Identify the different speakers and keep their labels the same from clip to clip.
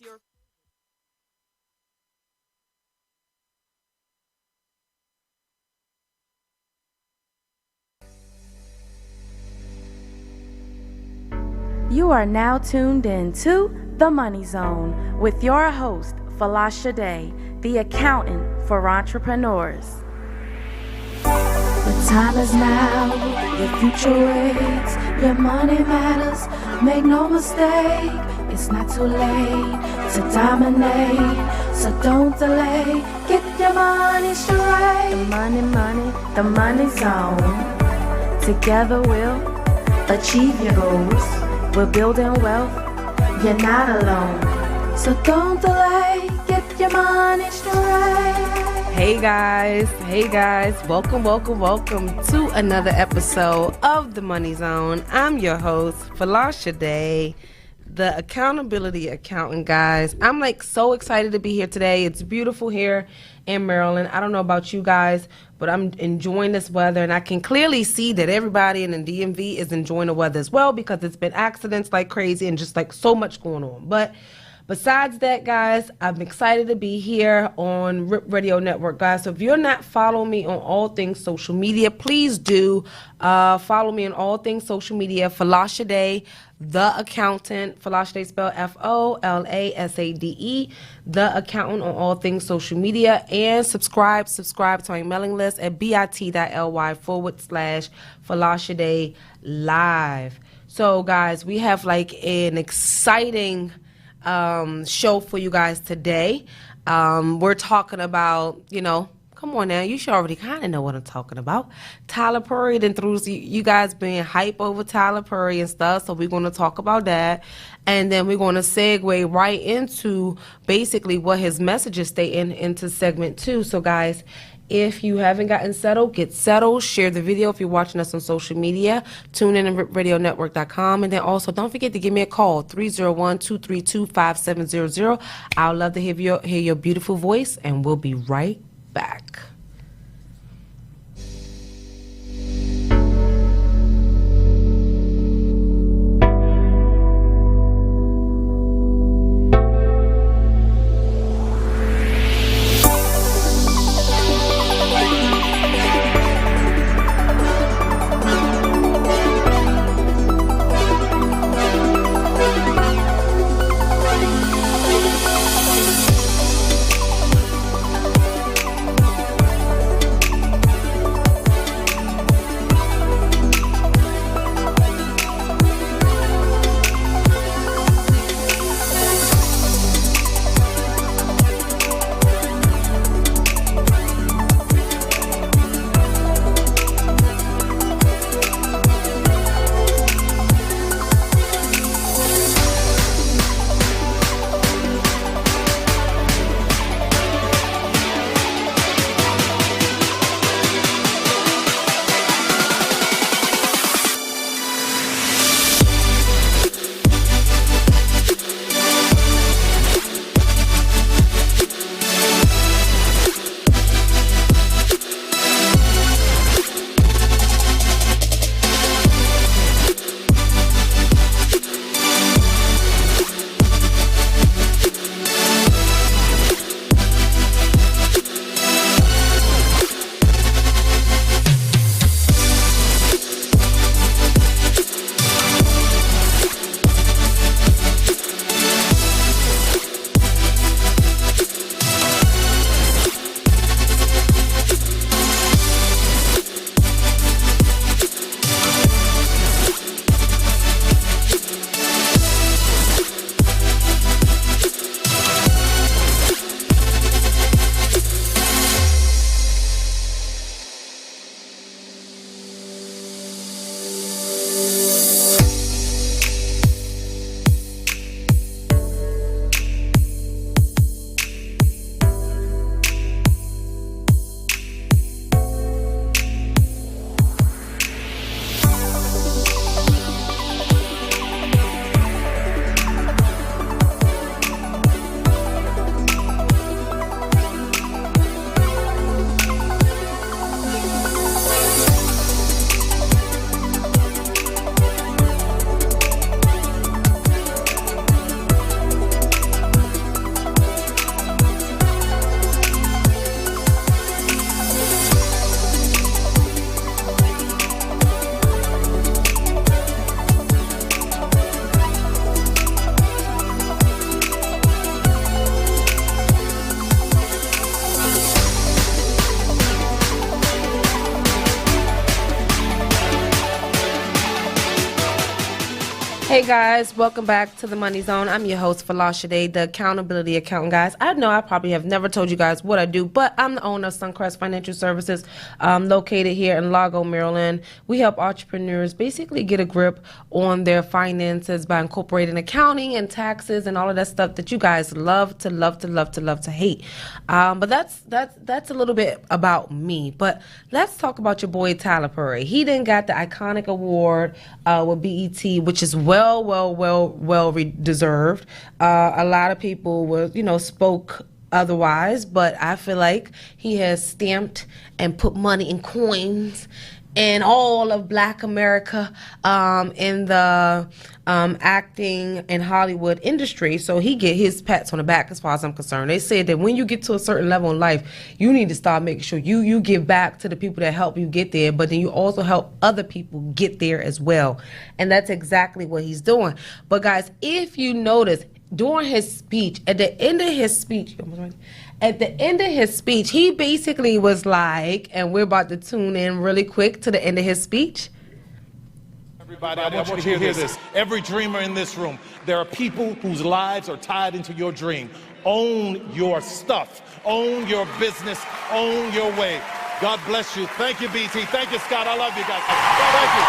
Speaker 1: your
Speaker 2: You are now tuned in to The Money Zone with your host, Folasade, the accountant for entrepreneurs. The time is now, your future waits, your money matters, make no mistake, it's not too late to dominate, so don't delay, get your money straight. The money zone, together we'll achieve your goals. We're building wealth, you're not alone. So don't delay, get your money straight.
Speaker 1: Hey guys, welcome to another episode of The Money Zone. I'm your host, Folasade, the accountability accountant, guys. I'm so excited to be here today. It's beautiful here in Maryland. I don't know about you guys, but I'm enjoying this weather, and I can clearly see that everybody in the DMV is enjoying the weather as well, because it's been accidents like crazy and just so much going on. But besides that, guys, I'm excited to be here on RIP Radio Network, guys. So if you're not following me on all things social media, please do follow me on all things social media. Folasade, the accountant. Folasade spelled Folasade, the accountant on all things social media. And subscribe to my mailing list at bit.ly/Folasade live. So, guys, we have an exciting show for you guys today. We're talking about, come on now, you should already kind of know what I'm talking about. Tyler Perry then threw you guys being hype over Tyler Perry and stuff, so we're going to talk about that. And then we're going to segue right into basically what his message is stating into segment 2. So, guys, if you haven't gotten settled, get settled. Share the video if you're watching us on social media. Tune in at RipRadioNetwork.com. And then also don't forget to give me a call, 301-232-5700. I'd love to hear your beautiful voice, and we'll be right back. Hey guys, welcome back to the Money Zone. I'm your host Folasade, the accountability accountant, guys. I know I probably have never told you guys what I do, but I'm the owner of Suncrest Financial Services, located here in Largo, Maryland. We help entrepreneurs basically get a grip on their finances by incorporating accounting and taxes and all of that stuff that you guys love to hate. But that's a little bit about me. But let's talk about your boy Tyler Perry. He then got the iconic award with BET, which is well deserved. A lot of people were, spoke otherwise, but I feel like he has stamped and put money in coins in all of Black America in the acting and Hollywood industry. So he get his pats on the back as far as I'm concerned. They said that when you get to a certain level in life, you need to start making sure you give back to the people that help you get there, but then you also help other people get there as well. And that's exactly what he's doing. But guys, if you notice, during his speech, at the end of his speech, he basically was like, and we're about to tune in really quick to the end of his speech.
Speaker 3: Everybody, I want you to hear this. Every dreamer in this room, there are people whose lives are tied into your dream. Own your stuff. Own your business. Own your way. God bless you. Thank you, BT. Thank you, Scott. I love you guys. Thank you.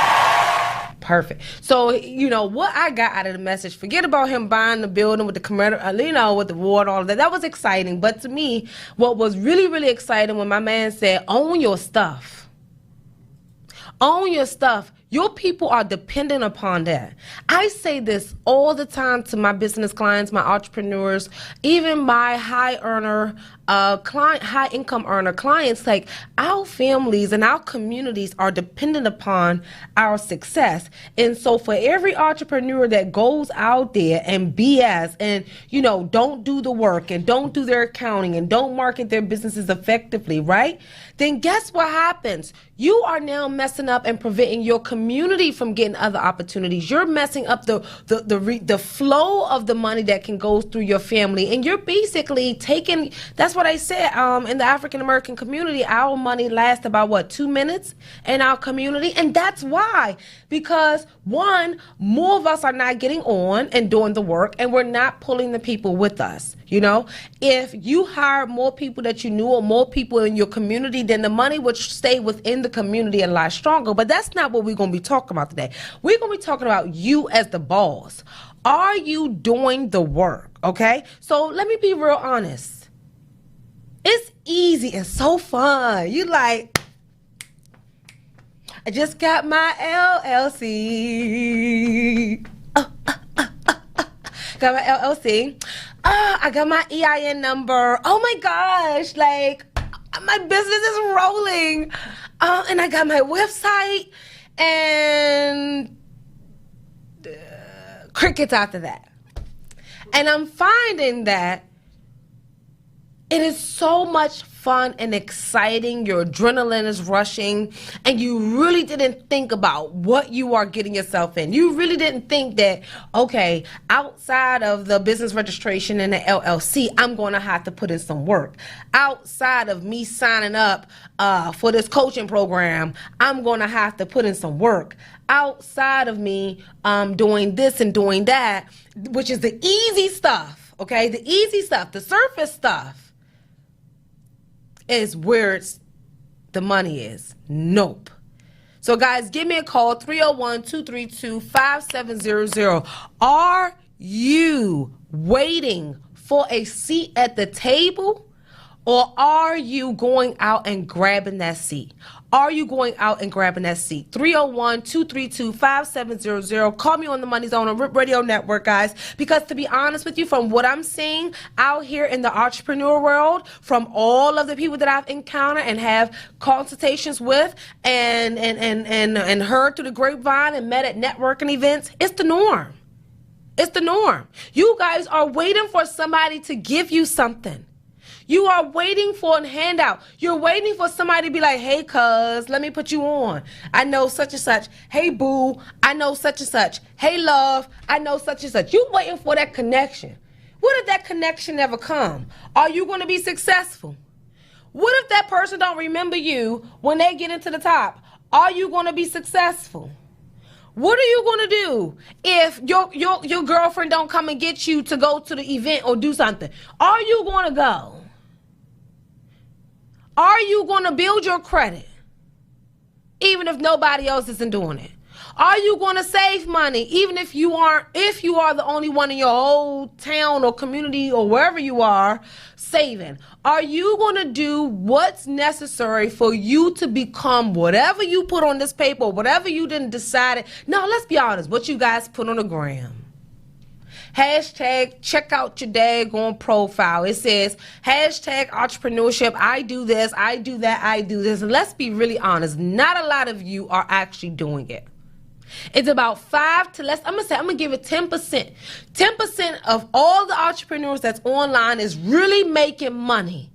Speaker 1: Perfect. So, what I got out of the message, forget about him buying the building with the commercial, with the ward, all of that. That was exciting. But to me, what was really, really exciting when my man said, own your stuff. Own your stuff. Your people are dependent upon that. I say this all the time to my business clients, my entrepreneurs, even my high income earner clients. Like, our families and our communities are dependent upon our success. And so for every entrepreneur that goes out there and BS and, don't do the work and don't do their accounting and don't market their businesses effectively, right? Then guess what happens? You are now messing up and preventing your community from getting other opportunities. You're messing up the flow of the money that can go through your family. And you're basically taking, that's what I said, in the African American community, our money lasts about 2 minutes in our community. And that's why, because one, more of us are not getting on and doing the work, and we're not pulling the people with us. If you hire more people that you knew or more people in your community, then the money would stay within the community a lot stronger. But that's not what we're going to be talking about today. We're going to be talking about you as the boss. Are you doing the work? Okay? So let me be real honest. It's easy and so fun. You like, I just got my LLC. Got my LLC. I got my EIN number. Oh my gosh, like, my business is rolling. And I got my website and crickets after that. And I'm finding that it is so much fun and exciting. Your adrenaline is rushing, and you really didn't think about what you are getting yourself in. You really didn't think that, okay, outside of the business registration and the LLC, I'm going to have to put in some work. Outside of me signing up for this coaching program, I'm going to have to put in some work. Outside of me doing this and doing that, which is the easy stuff, okay? The easy stuff, the surface stuff, is where the money is. Nope. So guys, give me a call, 301-232-5700. Are you waiting for a seat at the table, or are you going out and grabbing that seat? Are you going out and grabbing that seat? 301-232-5700. Call me on the Money Zone on RIP Radio Network, guys. Because to be honest with you, from what I'm seeing out here in the entrepreneur world, from all of the people that I've encountered and have consultations with and heard through the grapevine and met at networking events, it's the norm. It's the norm. You guys are waiting for somebody to give you something. You are waiting for a handout. You're waiting for somebody to be like, hey, cuz, let me put you on. I know such and such. Hey, boo, I know such and such. Hey, love, I know such and such. You waiting for that connection. What if that connection never come? Are you going to be successful? What if that person don't remember you when they get into the top? Are you going to be successful? What are you gonna do if your girlfriend don't come and get you to go to the event or do something? Are you gonna go? Are you gonna build your credit even if nobody else isn't doing it? Are you going to save money even if you are the only one in your whole town or community or wherever you are saving? Are you going to do what's necessary for you to become whatever you put on this paper, whatever you didn't decide? No, let's be honest, what you guys put on the gram. Hashtag check out your daggone profile. It says hashtag entrepreneurship. I do this, I do that, I do this. And let's be really honest, not a lot of you are actually doing it. It's about 5 to less. I'm gonna give it 10%. 10% of all the entrepreneurs that's online is really making money.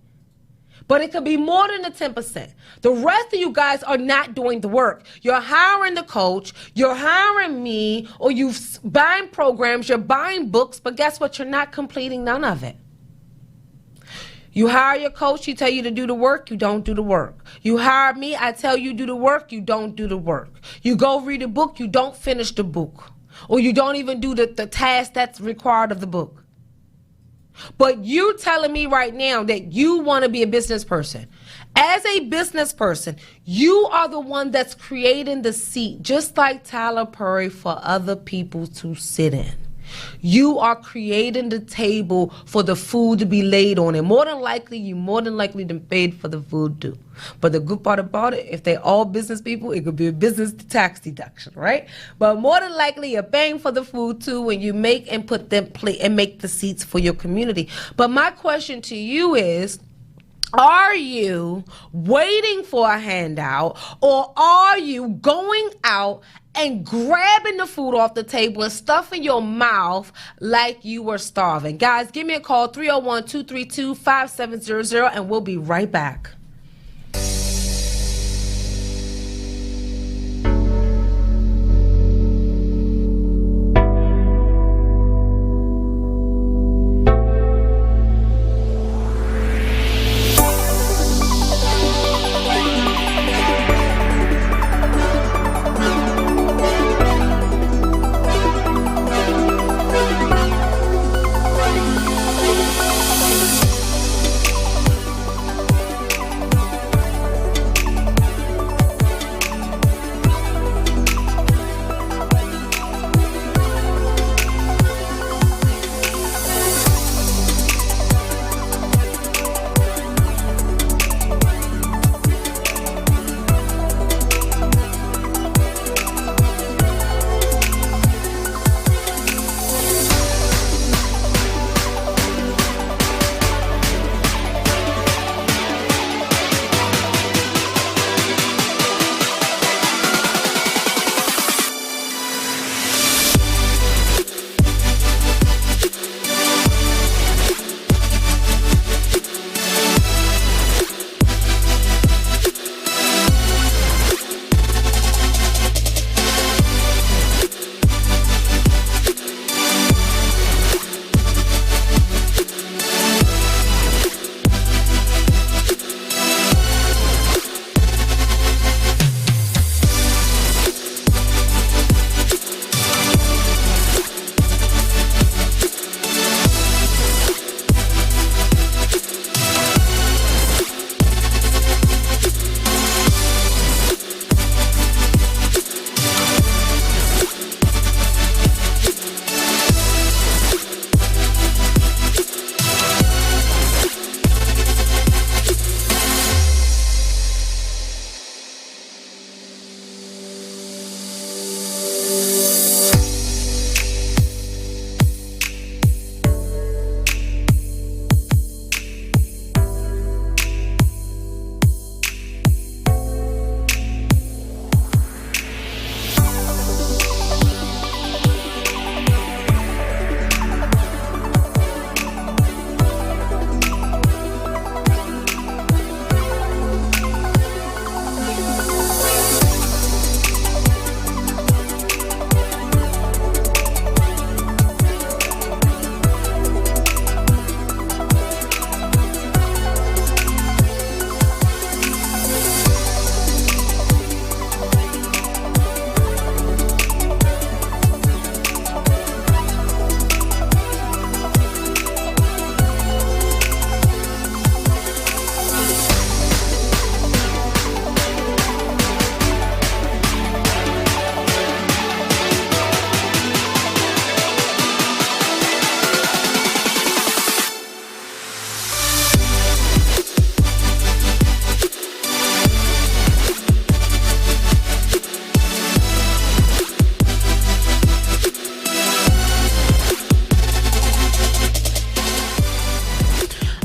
Speaker 1: But it could be more than the 10%. The rest of you guys are not doing the work. You're hiring the coach, you're hiring me, or you're buying programs, you're buying books, but guess what? You're not completing none of it. You hire your coach, he tell you to do the work, you don't do the work. You hire me, I tell you do the work, you don't do the work. You go read a book, you don't finish the book. Or you don't even do the task that's required of the book. But you telling me right now that you want to be a business person. As a business person, you are the one that's creating the seat, just like Tyler Perry, for other people to sit in. You are creating the table for the food to be laid on, and more than likely done paid for the food too. But the good part about it, if they're all business people, it could be a business tax deduction, right? But more than likely, you're paying for the food too when you make and put them plate and make the seats for your community. But my question to you is, are you waiting for a handout, or are you going out and grabbing the food off the table and stuffing your mouth like you were starving? Guys, give me a call, 301-232-5700, and we'll be right back.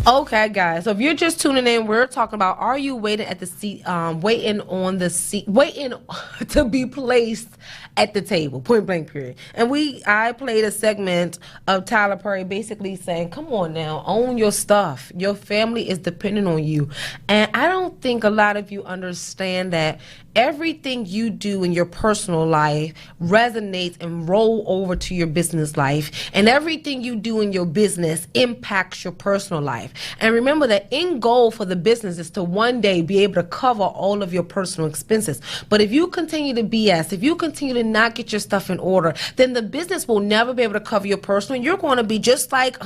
Speaker 1: Okay, guys. So if you're just tuning in, we're talking about, are you waiting at the seat, waiting on the seat, waiting to be placed at the table, point blank period. And I played a segment of Tyler Perry basically saying, come on now, own your stuff. Your family is dependent on you. And I don't think a lot of you understand that everything you do in your personal life resonates and roll over to your business life, and everything you do in your business impacts your personal life. And remember, the end goal for the business is to one day be able to cover all of your personal expenses. But if you continue to BS, if you continue to not get your stuff in order, then the business will never be able to cover your personal, and you're going to be just like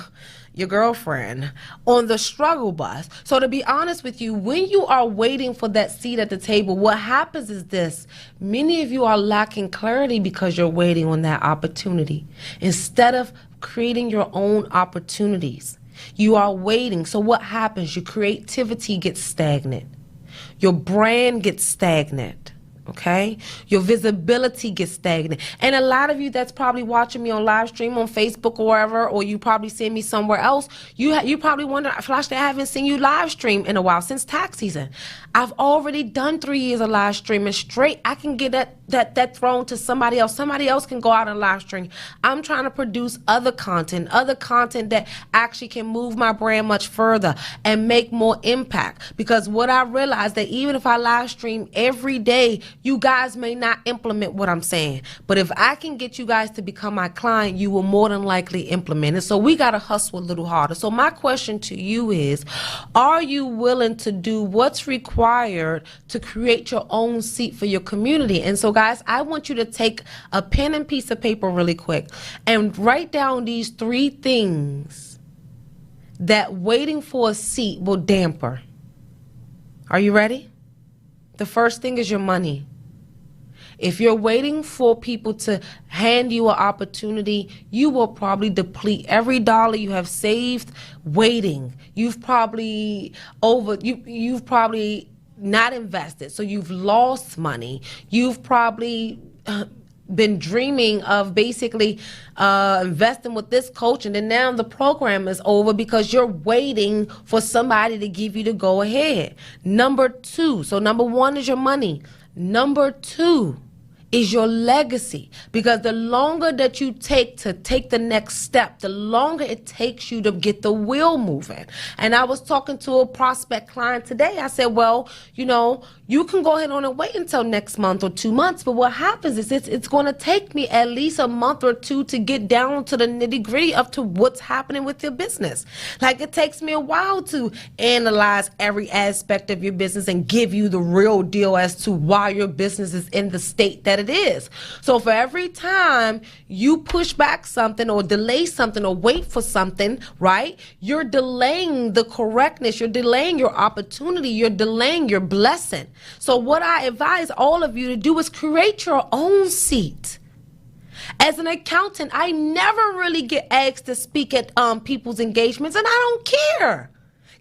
Speaker 1: your girlfriend on the struggle bus. So to be honest with you, when you are waiting for that seat at the table, what happens is this: many of you are lacking clarity because you're waiting on that opportunity instead of creating your own opportunities. You are waiting. So what happens? Your creativity gets stagnant. Your brand gets stagnant. Okay, your visibility gets stagnant. And a lot of you that's probably watching me on live stream on Facebook or wherever, or you probably see me somewhere else, you probably wonder, Folasade, I haven't seen you live stream in a while since tax season. I've already done 3 years of live streaming straight. I can get that thrown to somebody else. Somebody else can go out and live stream. I'm trying to produce other content that actually can move my brand much further and make more impact. Because what I realized, that even if I live stream every day, you guys may not implement what I'm saying. But if I can get you guys to become my client, you will more than likely implement it. So we got to hustle a little harder. So my question to you is, are you willing to do what's required to create your own seat for your community? And so guys, I want you to take a pen and piece of paper really quick and write down these 3 things that waiting for a seat will damper. Are you ready? The first thing is your money. If you're waiting for people to hand you an opportunity, you will probably deplete every dollar you have saved waiting. You've probably not invested, so you've lost money. You've probably been dreaming of basically investing with this coach, and then now the program is over because you're waiting for somebody to give you the go ahead. Number 2, so number 1 is your money. Number 2 is your legacy, because the longer that you take to take the next step, the longer it takes you to get the wheel moving. And I was talking to a prospect client today. I said, well, you know, you can go ahead on and wait until next month or 2 months, but what happens is it's going to take me at least a month or 2 to get down to the nitty gritty of to what's happening with your business. Like, it takes me a while to analyze every aspect of your business and give you the real deal as to why your business is in the state that it is. So for every time you push back something or delay something or wait for something, right, you're delaying the correctness, you're delaying your opportunity, you're delaying your blessing. So what I advise all of you to do is create your own seat. As an accountant, I never really get asked to speak at people's engagements, and I don't care.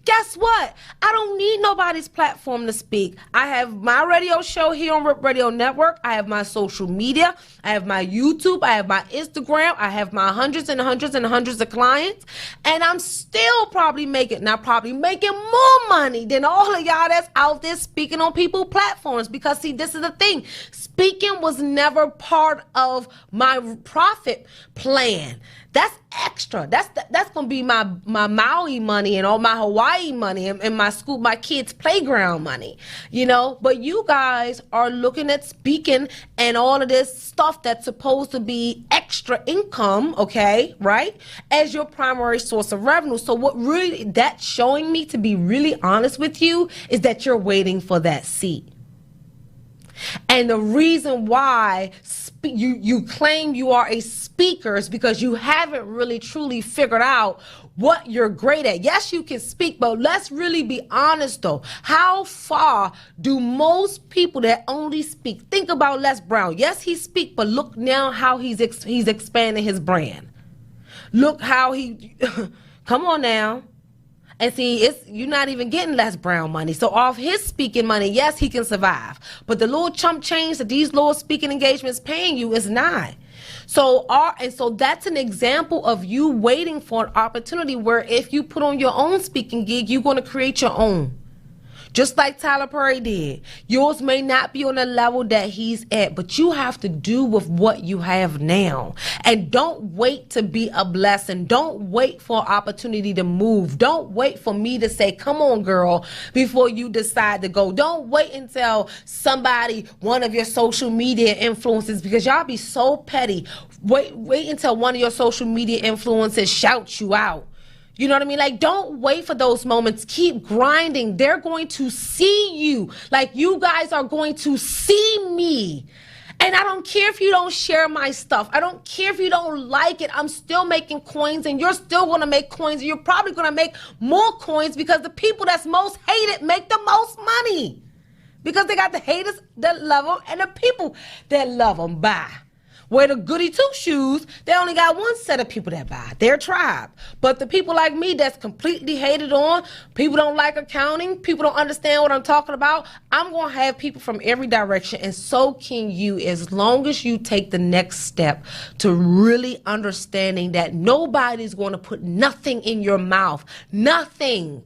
Speaker 1: Guess what? I don't need nobody's platform to speak. I have my radio show here on Rip Radio Network. I have my social media. I have my YouTube. I have my Instagram. I have my hundreds and hundreds and hundreds of clients. And I'm still probably making more money than all of y'all that's out there speaking on people's platforms. Because, see, this is the thing. Speaking was never part of my profit plan. That's extra. That's gonna be my Maui money and all my Hawaii money and my kids' playground money, you know. But you guys are looking at speaking and all of this stuff that's supposed to be extra income, okay, right, as your primary source of revenue. So what really that's showing me, to be really honest with you, is that you're waiting for that seat. And the reason why you claim you are a speaker is because you haven't really truly figured out what you're great at. Yes, you can speak, but let's really be honest though. How far do most people that only speak? Think about Les Brown. Yes, he speaks, but look now how he's expanding his brand. Look how he, come on now. And see, you're not even getting Les Brown money. So off his speaking money, yes, he can survive. But the little chump change that these little speaking engagements paying you is not. So that's an example of you waiting for an opportunity where if you put on your own speaking gig, you're going to create your own. Just like Tyler Perry did. Yours may not be on the level that he's at, but you have to do with what you have now. And don't wait to be a blessing. Don't wait for an opportunity to move. Don't wait for me to say, come on, girl, before you decide to go. Don't wait until somebody, one of your social media influencers, because y'all be so petty. Wait until one of your social media influencers shouts you out. You know what I mean? Like, don't wait for those moments. Keep grinding. They're going to see you. Like, you guys are going to see me. And I don't care if you don't share my stuff. I don't care if you don't like it. I'm still making coins, and you're still going to make coins. And you're probably going to make more coins because the people that's most hated make the most money. Because they got the haters that love them and the people that love them. Bye. Where the goody two shoes, they only got one set of people that buy, their tribe. But the people like me that's completely hated on, people don't like accounting, people don't understand what I'm talking about, I'm going to have people from every direction, and so can you, as long as you take the next step to really understanding that nobody's going to put nothing in your mouth. Nothing.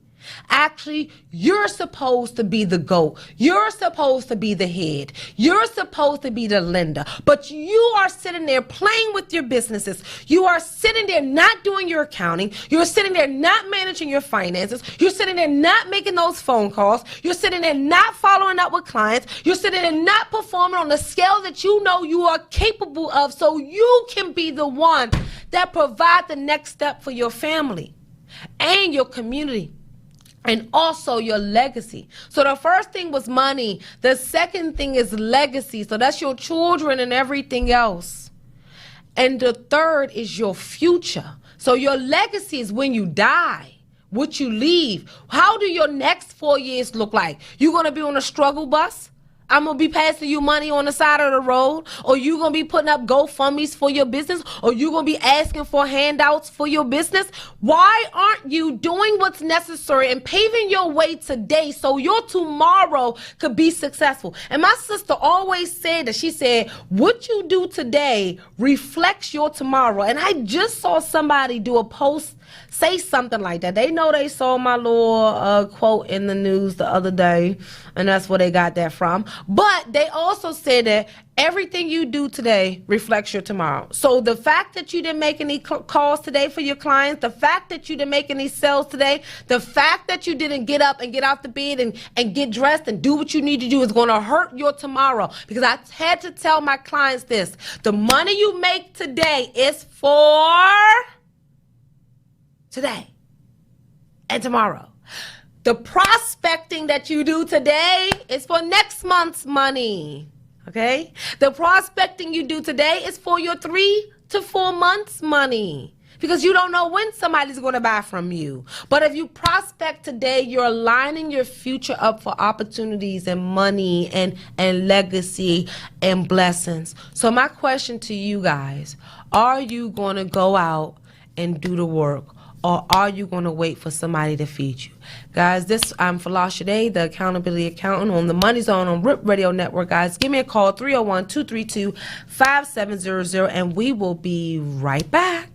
Speaker 1: Actually, you're supposed to be the GOAT. You're supposed to be the head. You're supposed to be the lender. But you are sitting there playing with your businesses. You are sitting there not doing your accounting. You're sitting there not managing your finances. You're sitting there not making those phone calls. You're sitting there not following up with clients. You're sitting there not performing on the scale that you know you are capable of, so you can be the one that provide the next step for your family and your community. And also your legacy. So the first thing was money. The second thing is legacy. So that's your children and everything else. And the third is your future. So your legacy is when you die, what you leave. How do your next 4 years look like? You going to be on a struggle bus? I'm going to be passing you money on the side of the road? Or you going to be putting up GoFundMes for your business? Or you going to be asking for handouts for your business? Why aren't you doing what's necessary and paving your way today so your tomorrow could be successful? And my sister always said that. She said, what you do today reflects your tomorrow. And I just saw somebody do a post say something like that. They know they saw my little quote in the news the other day, and that's where they got that from. But they also said that everything you do today reflects your tomorrow. So the fact that you didn't make any calls today for your clients, the fact that you didn't make any sales today, the fact that you didn't get up and get out the bed and get dressed and do what you need to do is going to hurt your tomorrow. Because I had to tell my clients this: the money you make today is for today and tomorrow. The prospecting that you do today is for next month's money. Okay? The prospecting you do today is for your 3 to 4 months money. Because you don't know when somebody's going to buy from you. But if you prospect today, you're aligning your future up for opportunities and money and legacy and blessings. So my question to you guys, are you going to go out and do the work? Or are you going to wait for somebody to feed you? Guys, I'm Folasade, the Accountability Accountant on the Money Zone on RIP Radio Network. Guys, give me a call, 301-232-5700, and we will be right back.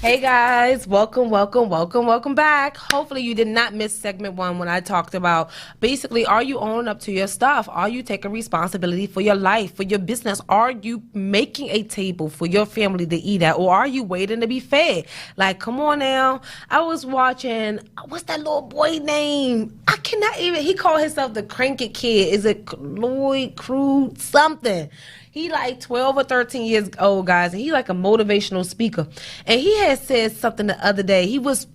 Speaker 1: Hey guys, welcome back. Hopefully you did not miss segment 1 when I talked about basically, are you owning up to your stuff? Are you taking responsibility for your life, for your business? Are you making a table for your family to eat at, or are you waiting to be fed? Like, come on now. I was watching, what's that little boy name? I cannot even, he called himself the Cranky Kid. Is it Lloyd Crude something? He like 12 or 13 years old, guys, and he like a motivational speaker. And he had said something the other day. He was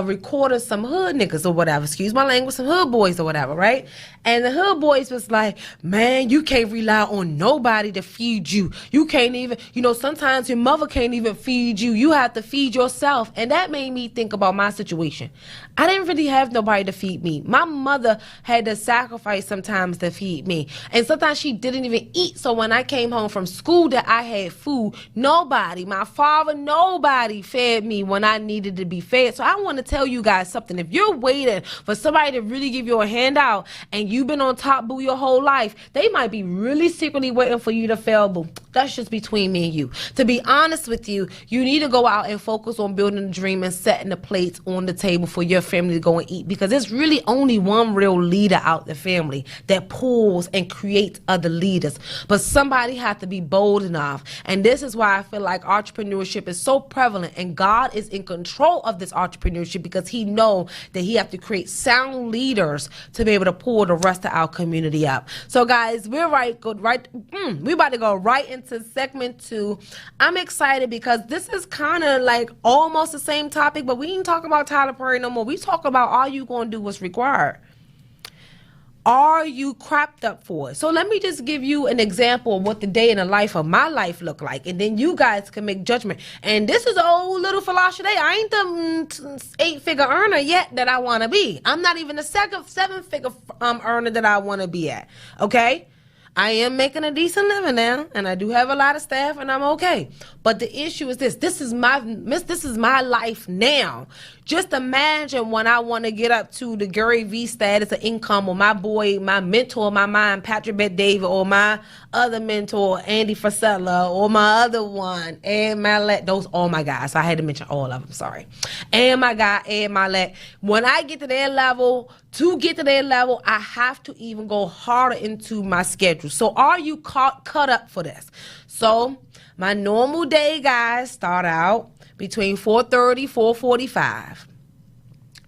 Speaker 1: recording some hood niggas or whatever, excuse my language, some hood boys or whatever, right? And the hood boys was like, man, you can't rely on nobody to feed you. You can't even, sometimes your mother can't even feed you. You have to feed yourself. And that made me think about my situation. I didn't really have nobody to feed me. My mother had to sacrifice sometimes to feed me. And sometimes she didn't even eat. So when I came home from school that I had food, nobody, my father, nobody fed me when I needed to be fed. So I want to tell you guys something. If you're waiting for somebody to really give you a handout and you've been on top, boo, your whole life, they might be really secretly waiting for you to fail, boo. That's just between me and you. To be honest with you, you need to go out and focus on building a dream and setting the plates on the table for your family to go and eat, because there's really only one real leader out the family that pulls and creates other leaders. But somebody has to be bold enough. And this is why I feel like entrepreneurship is so prevalent, and God is in control of this entrepreneurship, because he know that he have to create sound leaders to be able to pull the rest of our community up. So guys, we're we about to go right into segment 2. I'm excited because this is kind of like almost the same topic, but we ain't talking about Tyler Perry no more. We talk about, are you going to do what's required? Are you crapped up for it? So let me just give you an example of what the day in the life of my life look like, and then you guys can make judgment. And this is old little Folasade. I ain't the 8-figure earner yet that I want to be. I'm not even the 7-figure earner that I want to be at. Okay? I am making a decent living now, and I do have a lot of staff, and I'm okay. But the issue is this. This is my life now. Just imagine when I want to get up to the Gary V status of income, or my boy, my mentor, my mind, Patrick Bet-David, or my other mentor, Andy Frisella, or my other one, Ed Mallette. Those all my guys. So I had to mention all of them, sorry. And my guy, Ed Mallette. When I get to their level, I have to even go harder into my schedule. So are you cut up for this? So my normal day, guys, start out between 4:30, 4:45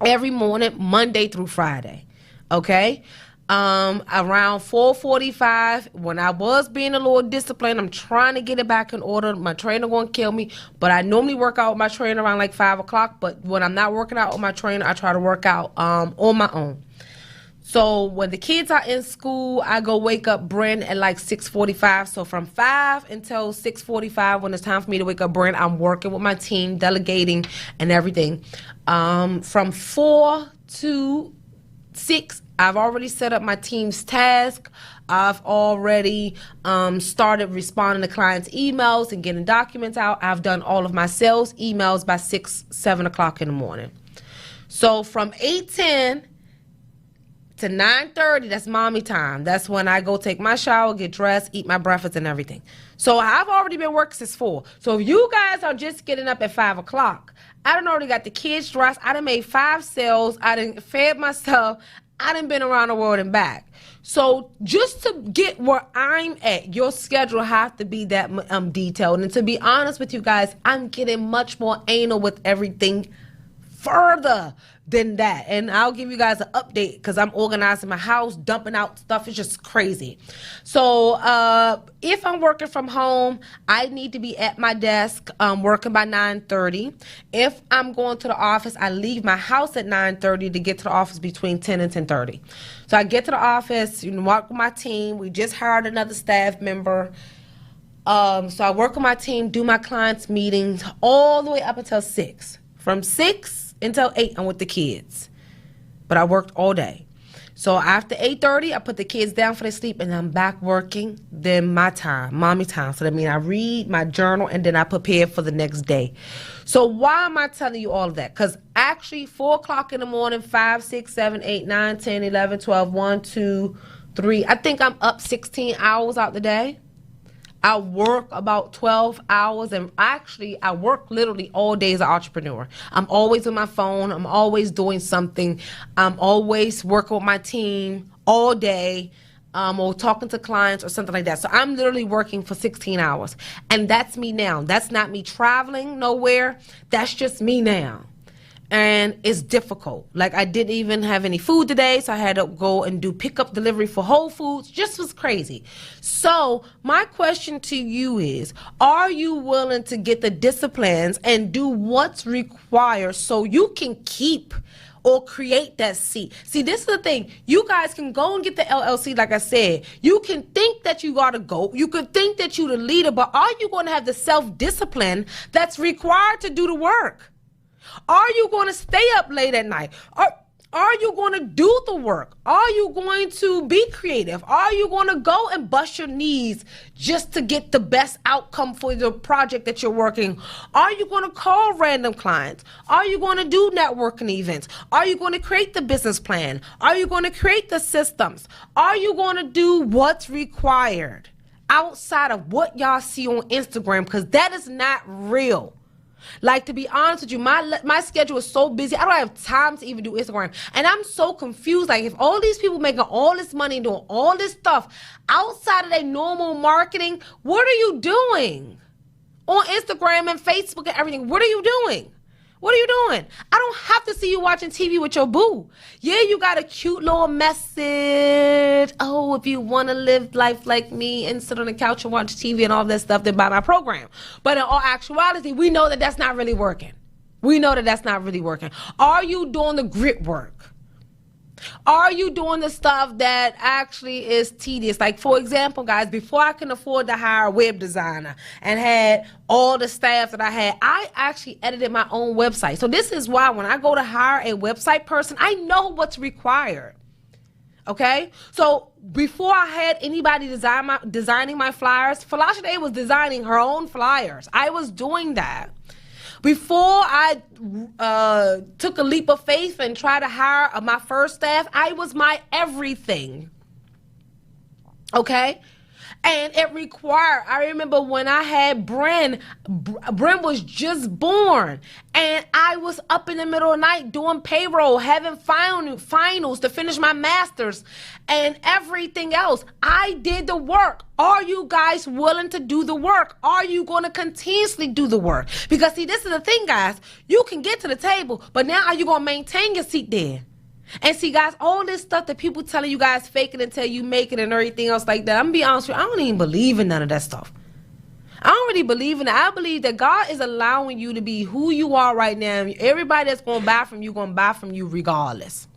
Speaker 1: every morning, Monday through Friday. Okay? Around 4:45, when I was being a little disciplined, I'm trying to get it back in order. My trainer gonna kill me, but I normally work out with my trainer around like 5 o'clock. But when I'm not working out with my trainer, I try to work out on my own. So when the kids are in school, I go wake up Bryn at like 6:45. So from 5 until 6:45, when it's time for me to wake up Bryn, I'm working with my team, delegating and everything. From 4 to 6, I've already set up my team's task. I've already started responding to clients' emails and getting documents out. I've done all of my sales emails by 6, 7 o'clock in the morning. So from 8:10 to 9:30, that's mommy time. That's when I go take my shower, get dressed, eat my breakfast and everything. So I've already been working since 4. So if you guys are just getting up at 5 o'clock, I done already got the kids dressed. I done made 5 sales. I done fed myself. I done been around the world and back. So just to get where I'm at, your schedule have to be that detailed. And to be honest with you guys, I'm getting much more anal with everything further than that. And I'll give you guys an update because I'm organizing my house, dumping out stuff. It's just crazy. So if I'm working from home, I need to be at my desk working by 9:30. If I'm going to the office, I leave my house at 9:30 to get to the office between 10 and 10:30. So I get to the office, work with my team. We just hired another staff member. So I work with my team, do my clients' meetings all the way up until 6. From 6 until 8, I'm with the kids. But I worked all day. So after 8:30, I put the kids down for their sleep, and I'm back working. Then my time, mommy time. So that means I read my journal, and then I prepare for the next day. So why am I telling you all of that? Because actually 4 o'clock in the morning, 5, 6, 7, 8, 9, 10, 11, 12, 1, 2, 3. I think I'm up 16 hours out the day. I work about 12 hours, and actually I work literally all day as an entrepreneur. I'm always on my phone. I'm always doing something. I'm always working with my team all day, or talking to clients or something like that. So I'm literally working for 16 hours. And that's me now. That's not me traveling nowhere. That's just me now. And it's difficult. Like, I didn't even have any food today, so I had to go and do pickup delivery for Whole Foods. Just was crazy. So my question to you is, are you willing to get the disciplines and do what's required so you can keep or create that seat? See, this is the thing. You guys can go and get the LLC, like I said. You can think that you gotta go. You can think that you're the leader, but are you going to have the self-discipline that's required to do the work? Are you going to stay up late at night? Are you going to do the work? Are you going to be creative? Are you going to go and bust your knees just to get the best outcome for the project that you're working? Are you going to call random clients? Are you going to do networking events? Are you going to create the business plan? Are you going to create the systems? Are you going to do what's required outside of what y'all see on Instagram? Because that is not real. Like, to be honest with you, my schedule is so busy, I don't have time to even do Instagram. And I'm so confused. Like, if all these people making all this money doing all this stuff outside of their normal marketing, what are you doing on Instagram and Facebook and everything? What are you doing? What are you doing? I don't have to see you watching TV with your boo. Yeah, you got a cute little message. Oh, if you want to live life like me and sit on the couch and watch TV and all that stuff, then buy my program. But in all actuality, we know that that's not really working. We know that that's not really working. Are you doing the grit work? Are you doing the stuff that actually is tedious? Like, for example, guys, before I can afford to hire a web designer and had all the staff that I had, I actually edited my own website. So this is why when I go to hire a website person, I know what's required. Okay? So before I had anybody designing my flyers, Folasade was designing her own flyers. I was doing that. Before I took a leap of faith and tried to hire my first staff, I was my everything. Okay? And it required, I remember when I had Bren was just born, and I was up in the middle of the night doing payroll, having finals to finish my master's and everything else. I did the work. Are you guys willing to do the work? Are you going to continuously do the work? Because see, this is the thing, guys. You can get to the table, but now are you going to maintain your seat there? And see, guys, all this stuff that people telling you guys fake it until you make it and everything else like that, I'm going to be honest with you, I don't even believe in none of that stuff. I don't really believe in it. I believe that God is allowing you to be who you are right now. Everybody that's going to buy from you, going to buy from you regardless.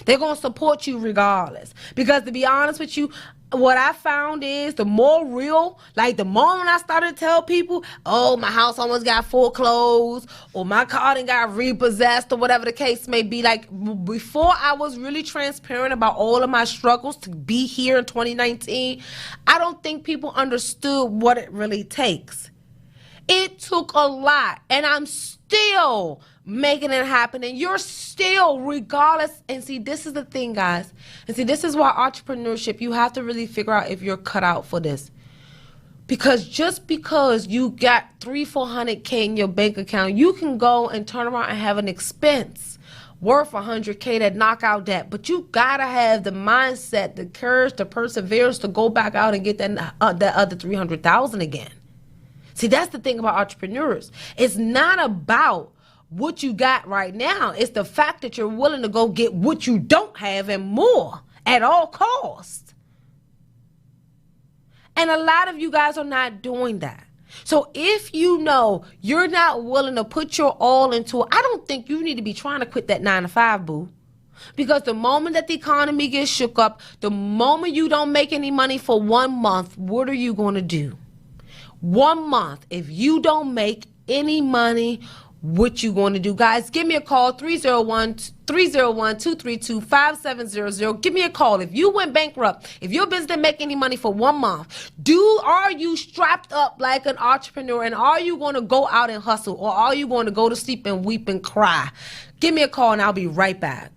Speaker 1: They're going to support you regardless. Because to be honest with you, what I found is the more real, like the moment I started to tell people, oh, my house almost got foreclosed, or my car done got repossessed, or whatever the case may be, like before I was really transparent about all of my struggles to be here in 2019, I don't think people understood what it really takes. It took a lot, and I'm still making it happen, and you're still, regardless. And see, this is the thing, guys. And see, this is why entrepreneurship, you have to really figure out if you're cut out for this. Because just because you got $300-400K in your bank account, you can go and turn around and have an expense worth $100K that knock out that. But you gotta have the mindset, the courage, the perseverance to go back out and get that other $300,000 again. See, that's the thing about entrepreneurs. It's not about what you got right now. It's the fact that you're willing to go get what you don't have and more at all costs. And a lot of you guys are not doing that. So if you know you're not willing to put your all into it, I don't think you need to be trying to quit that 9-to-5, boo. Because the moment that the economy gets shook up, the moment you don't make any money for 1 month, what are you going to do? 1 month, if you don't make any money, what you going to do? Guys, give me a call, 301-232-5700. Give me a call. If you went bankrupt, if your business didn't make any money for 1 month, are you strapped up like an entrepreneur, and are you going to go out and hustle, or are you going to go to sleep and weep and cry? Give me a call and I'll be right back.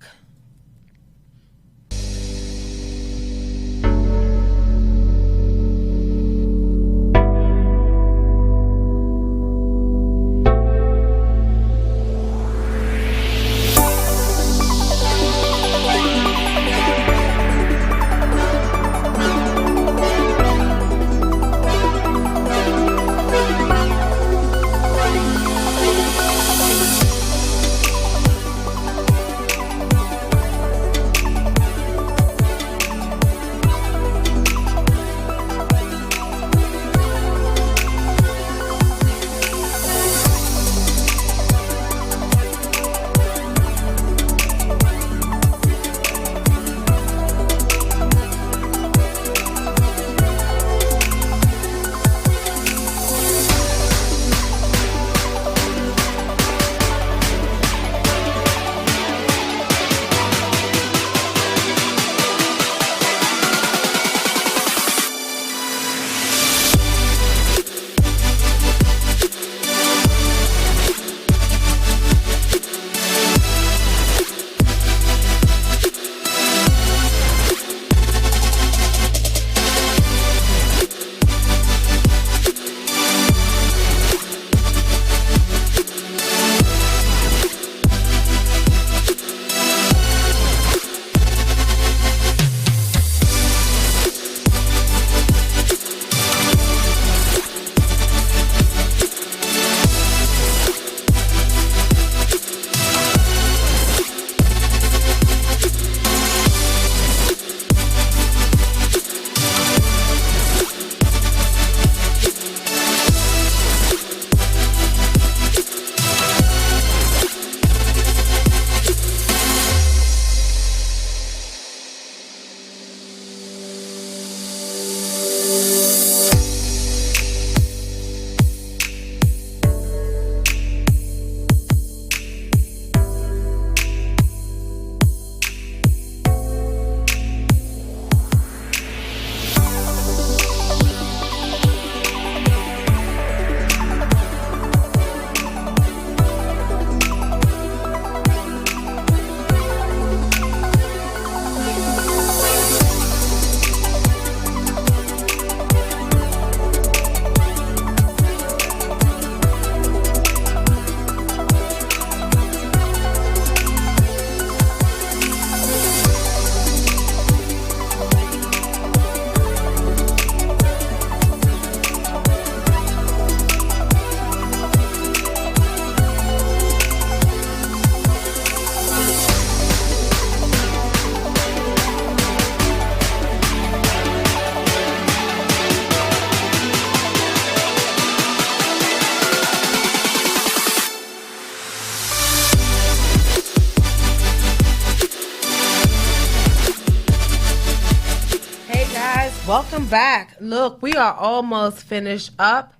Speaker 1: Welcome back. Look, we are almost finished up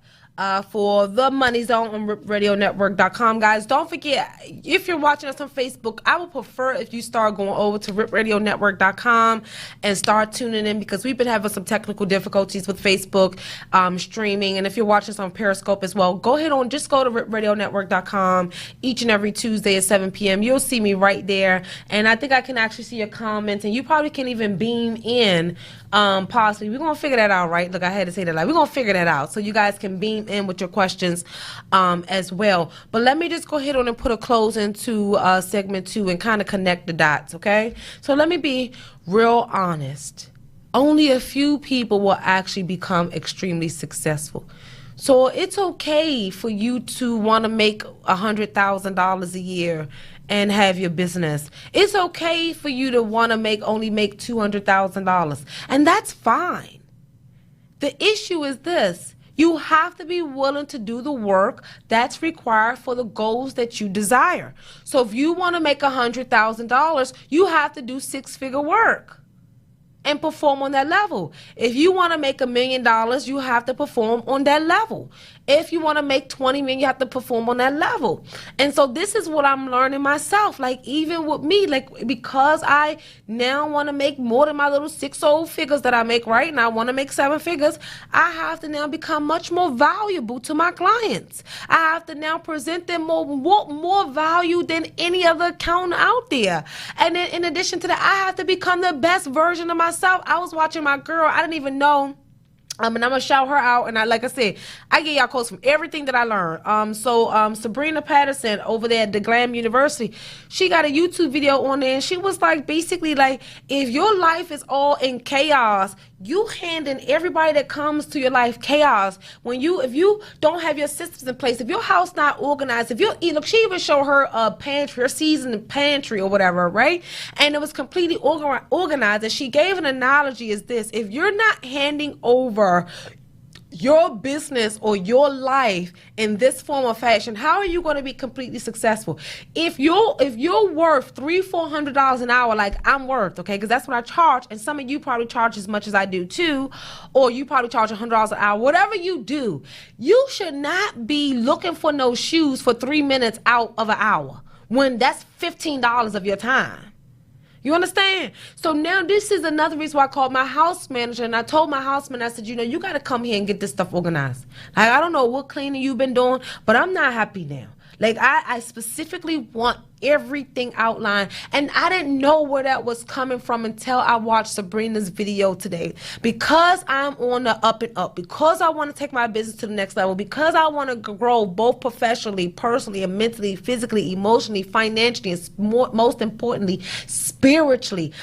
Speaker 1: for the Money Zone on RipRadioNetwork.com, guys. Don't forget, if you're watching us on Facebook, I would prefer if you start going over to RipRadioNetwork.com and start tuning in, because we've been having some technical difficulties with Facebook streaming. And if you're watching us on Periscope as well, go ahead on, just go to RipRadioNetwork.com each and every Tuesday at 7 p.m. You'll see me right there. And I think I can actually see your comments, and you probably can even beam in possibly. We're going to figure that out, right? Look, I had to say that. Like, we're going to figure that out so you guys can beam in with your questions as well. But let me just go ahead on and put a close into segment 2 and kind of connect the dots, okay? So let me be real honest. Only a few people will actually become extremely successful. So it's okay for you to want to make $100,000 a year and have your business. It's okay for you to want to only make $200,000, and that's fine. The issue is this: you have to be willing to do the work that's required for the goals that you desire. So if you want to make $100,000, you have to do six-figure work and perform on that level. If you want to make $1 million, you have to perform on that level. If you want to make 20 million, you have to perform on that level. And so this is what I'm learning myself. Like, even with me, like, because I now want to make more than my little 6 old figures that I make, right? And I want to make 7 figures. I have to now become much more valuable to my clients. I have to now present them more value than any other accountant out there. And then in addition to that, I have to become the best version of myself. I was watching my girl. I didn't even know. And I'm gonna shout her out, and like I said, I get y'all quotes from everything that I learned. Sabrina Patterson over there at the Glam University, she got a YouTube video on there, and she was like, basically like, if your life is all in chaos, you handing everybody that comes to your life chaos. If you don't have your systems in place, if your house not organized, look, she even showed her pantry, her seasoned pantry or whatever, right? And it was completely organized. And she gave an analogy as this: if you're not handing over your business or your life in this form of fashion, how are you going to be completely successful? If you're worth $300-400 an hour, like I'm worth, okay, because that's what I charge, and some of you probably charge as much as I do too, or you probably charge $100 an hour. Whatever you do, you should not be looking for no shoes for 3 minutes out of an hour when that's $15 of your time. You understand? So now this is another reason why I called my house manager, and I told my house manager, I said, you got to come here and get this stuff organized. Like, I don't know what cleaning you've been doing, but I'm not happy now. Like, I specifically want everything outlined, and I didn't know where that was coming from until I watched Sabrina's video today. Because I'm on the up and up, because I want to take my business to the next level, because I want to grow both professionally, personally, and mentally, physically, emotionally, financially, and most importantly, spiritually,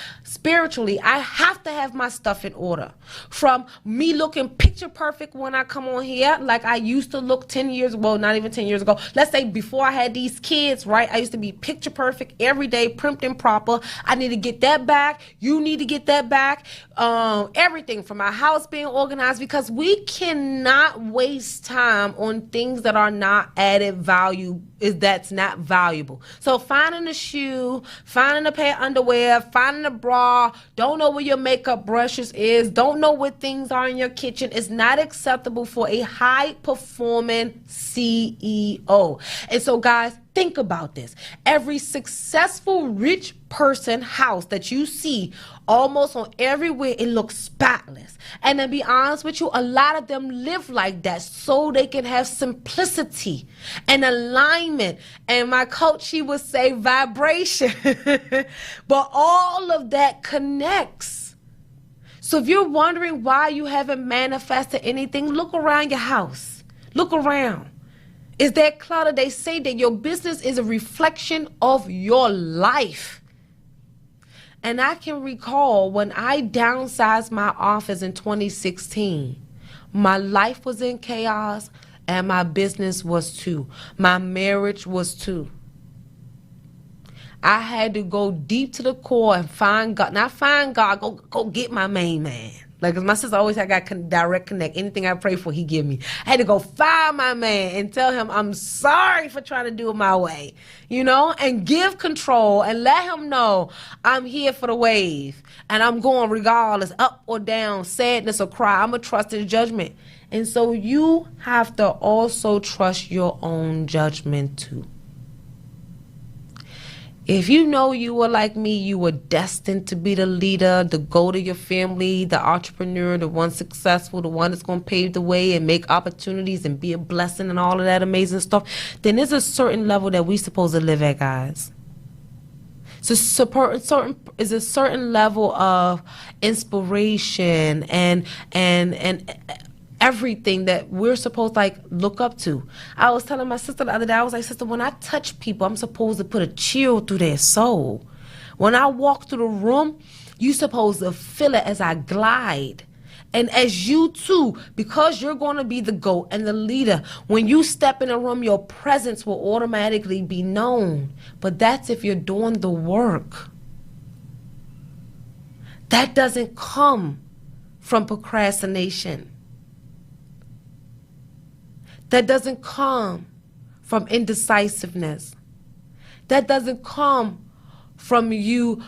Speaker 1: I have to have my stuff in order. From me looking picture perfect when I come on here, like I used to look 10 years, well, not even 10 years ago. Let's say before I had these kids, right? I used to be picture perfect every day, primed and proper. I need to get that back. You need to get that back. Everything from my house being organized, because we cannot waste time on things that are not added value, that's not valuable. So finding a shoe, finding a pair of underwear, finding a bra, don't know where your makeup brushes is, don't know where things are in your kitchen is not acceptable for a high performing CEO. And so guys, think about this. Every successful rich person house that you see almost on everywhere, it looks spotless. And to be honest with you, a lot of them live like that so they can have simplicity and alignment. And my coach, she would say vibration. But all of that connects. So if you're wondering why you haven't manifested anything, look around your house. Look around. Is that clutter? They say that your business is a reflection of your life. And I can recall when I downsized my office in 2016, my life was in chaos and my business was too. My marriage was too. I had to go deep to the core and find God. Not find God, go get my main man. Like, 'cause my sister always had got direct connect. Anything I pray for, he give me. I had to go find my man and tell him I'm sorry for trying to do it my way, you know, and give control and let him know I'm here for the wave and I'm going regardless, up or down, sadness or cry. I'm going to trust his judgment. And so you have to also trust your own judgment too. If you know you were like me, you were destined to be the leader, the goat of your family, the entrepreneur, the one successful, the one that's going to pave the way and make opportunities and be a blessing and all of that amazing stuff, then there's a certain level that we're supposed to live at, guys. So is a certain level of inspiration and everything that we're supposed to like look up to. I was telling my sister the other day, I was like, sister, when I touch people, I'm supposed to put a chill through their soul. When I walk through the room, you're supposed to feel it as I glide. And as you too, because you're going to be the GOAT and the leader, when you step in a room, your presence will automatically be known. But that's if you're doing the work. That doesn't come from procrastination. That doesn't come from indecisiveness. That doesn't come from you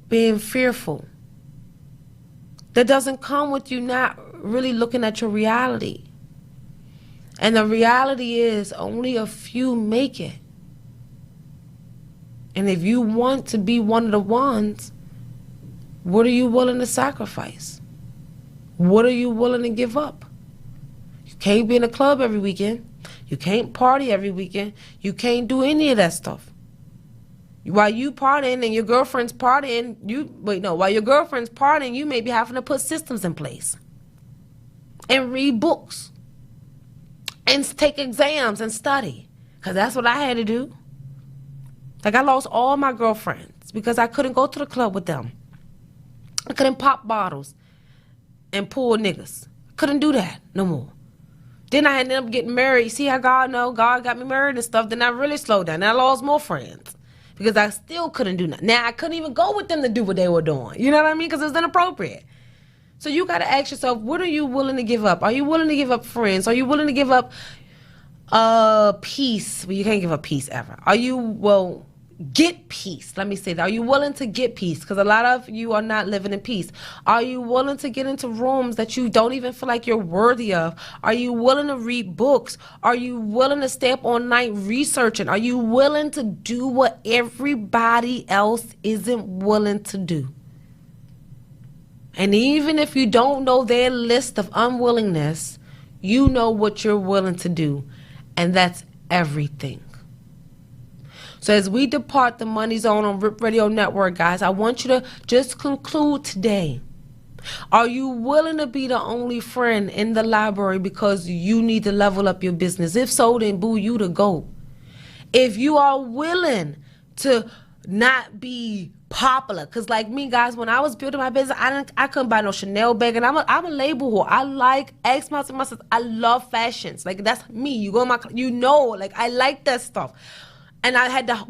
Speaker 1: being fearful. That doesn't come with you not really looking at your reality. And the reality is only a few make it. And if you want to be one of the ones, what are you willing to sacrifice? What are you willing to give up? Can't be in a club every weekend. You can't party every weekend. You can't do any of that stuff. While you partying and your girlfriend's partying, while your girlfriend's partying, you may be having to put systems in place and read books and take exams and study. Because that's what I had to do. Like, I lost all my girlfriends because I couldn't go to the club with them. I couldn't pop bottles and pull niggas. Couldn't do that no more. Then I ended up getting married. See how God got me married and stuff. Then I really slowed down. Then I lost more friends because I still couldn't do nothing. Now I couldn't even go with them to do what they were doing. You know what I mean? Because it was inappropriate. So you got to ask yourself, what are you willing to give up? Are you willing to give up friends? Are you willing to give up peace? Well, you can't give up peace ever. Get peace. Let me say that. Are you willing to get peace? Because a lot of you are not living in peace. Are you willing to get into rooms that you don't even feel like you're worthy of? Are you willing to read books? Are you willing to stay up all night researching? Are you willing to do what everybody else isn't willing to do? And even if you don't know their list of unwillingness, you know what you're willing to do. And that's everything. So as we depart the Money Zone on RIP Radio Network, guys, I want you to just conclude today. Are you willing to be the only friend in the library because you need to level up your business? If so, then boo, you to go. If you are willing to not be popular, because like me, guys, when I was building my business, I couldn't buy no Chanel bag, and I'm a label whore. I like myself. I love fashions. Like, that's me. You go in my, like, I like that stuff. And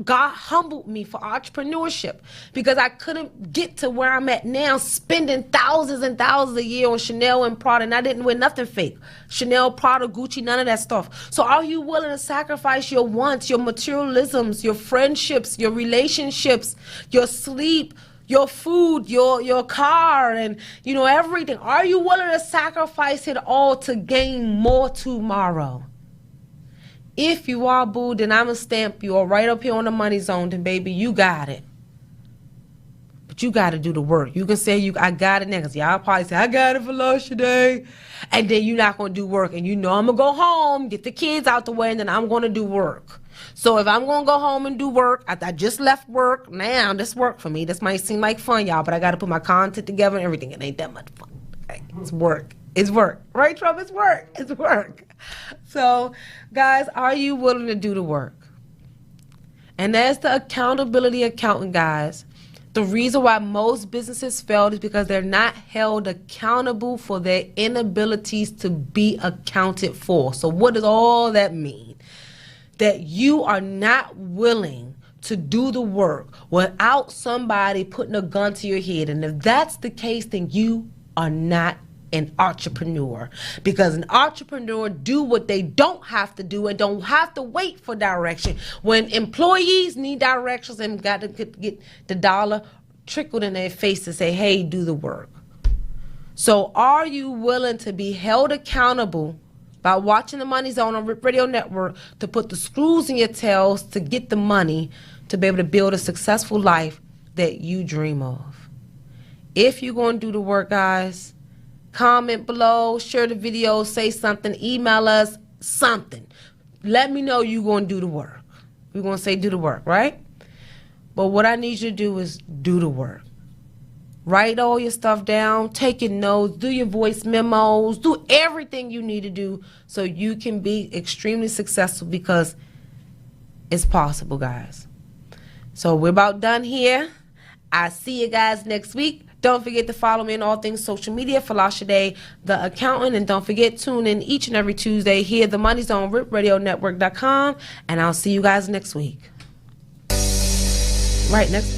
Speaker 1: God humbled me for entrepreneurship because I couldn't get to where I'm at now, spending thousands and thousands a year on Chanel and Prada, and I didn't wear nothing fake. Chanel, Prada, Gucci, none of that stuff. So are you willing to sacrifice your wants, your materialisms, your friendships, your relationships, your sleep, your food, your car, and everything? Are you willing to sacrifice it all to gain more tomorrow? If you are, boo, then I'm going to stamp you right up here on the Money Zone, then baby, you got it. But you got to do the work. You can say, I got it now, because y'all probably say, I got it Folasade. And then you're not going to do work. And I'm going to go home, get the kids out the way, and then I'm going to do work. So if I'm going to go home and do work, I just left work. Now, this work for me. This might seem like fun, y'all, but I got to put my content together and everything. It ain't that much fun. Okay? It's work. It's work. Right, Trump? It's work. It's work. So, guys, are you willing to do the work? And as the accountability accountant, guys, the reason why most businesses fail is because they're not held accountable for their inabilities to be accounted for. So what does all that mean? That you are not willing to do the work without somebody putting a gun to your head. And if that's the case, then you are not an entrepreneur, because an entrepreneur do what they don't have to do and don't have to wait for direction. When employees need directions and got to get the dollar trickled in their face to say, hey, do the work. So are you willing to be held accountable by watching the Money Zone on Rip Radio Network to put the screws in your tails to get the money to be able to build a successful life that you dream of? If you're going to do the work, guys, comment below, share the video, say something, email us, something. Let me know you're going to do the work. We're going to say do the work, right? But what I need you to do is do the work. Write all your stuff down, take your notes, do your voice memos, do everything you need to do so you can be extremely successful, because it's possible, guys. So we're about done here. I see you guys next week. Don't forget to follow me on all things social media, Folasade, the accountant. And don't forget, tune in each and every Tuesday here at the Money Zone, RipRadioNetwork.com. And I'll see you guys next week. Right, next